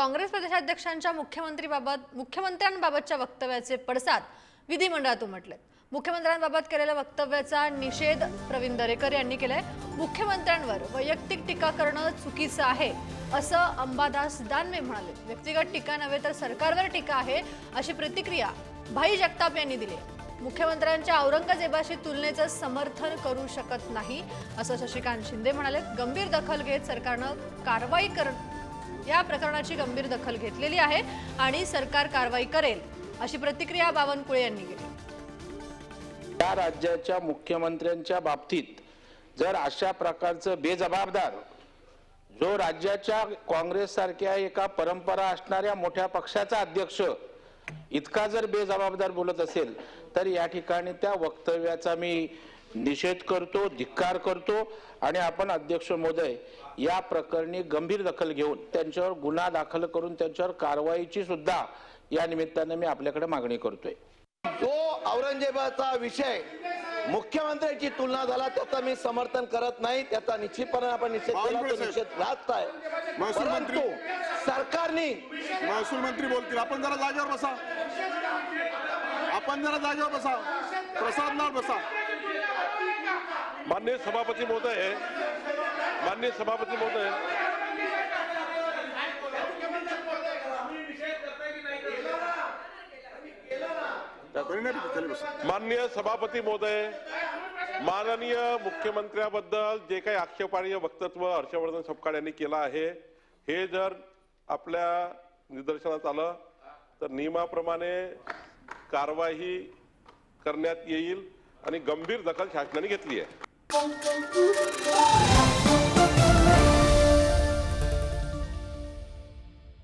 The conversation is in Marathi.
काँग्रेस प्रदेशाध्यक्षांच्या मुख्यमंत्र्यांबाबतच्या वक्तव्याचे पडसाद विधिमंडळात उमटले। मुख्यमंत्र्यांबाबत केलेल्या वक्तव्याचा निषेध प्रवीण दरेकर यांनी केलाय। मुख्यमंत्र्यांवर वैयक्तिक टीका करणं चुकीचं आहे असं अंबादास दानवे म्हणाले। व्यक्तिगत टीका नव्हे तर सरकारवर टीका आहे अशी प्रतिक्रिया भाई जगताप यांनी दिली। मुख्यमंत्र्यांच्या औरंगजेबाशी तुलनेचं समर्थन करू शकत नाही असं शशिकांत शिंदे म्हणाले। गंभीर दखल घेत सरकारनं कारवाई या प्रकरणाची गंभीर दखल घेतलेली आहे आणि सरकार कारवाई करेल अशी प्रतिक्रिया बावनकुळे यांनी दिली। या राज्याच्या मुख्यमंत्र्यांच्या बाबतीत जर अशा प्रकारचं बेजबाबदार जो राज्याच्या काँग्रेस सारख्या एका परंपरा असणाऱ्या मोठ्या पक्षाचा अध्यक्ष इतका जर बेजबाबदार बोलत असेल तर या ठिकाणी त्या वक्तव्याचा मी निषेध करतो, धिक्कार करतो आणि आपण अध्यक्ष महोदय या प्रकरणी गंभीर दखल घेऊन त्यांच्यावर गुन्हा दाखल करून त्यांच्यावर कारवाईची सुद्धा या निमित्ताने मी आपल्याकडे मागणी करतोय। जो औरंगजेबाचा विषय मुख्यमंत्र्यांची तुलना झाला त्याचा मी समर्थन करत नाही, त्याचा निश्चितपणे आपण निषेध केला, तो निषेध रास्त आहे। परंतु सरकारने महसूल मंत्री बोलतील, आपण जरा जागेवर बसा, आपण जरा जागेवर बसा, प्रसाद लाड बसा। माननीय सभापती महोदय, माननीय सभापती महोदय, माननीय सभापती महोदय, माननीय मुख्यमंत्र्याबद्दल जे काही आक्षेपार्ह वक्तव्य हर्षवर्धन सपकाळ यांनी केलं आहे हे जर आपल्या निदर्शनास आलं तर नियमाप्रमाणे कारवाई करण्यात येईल आणि गंभीर दखल शासनाने घेतली आहे।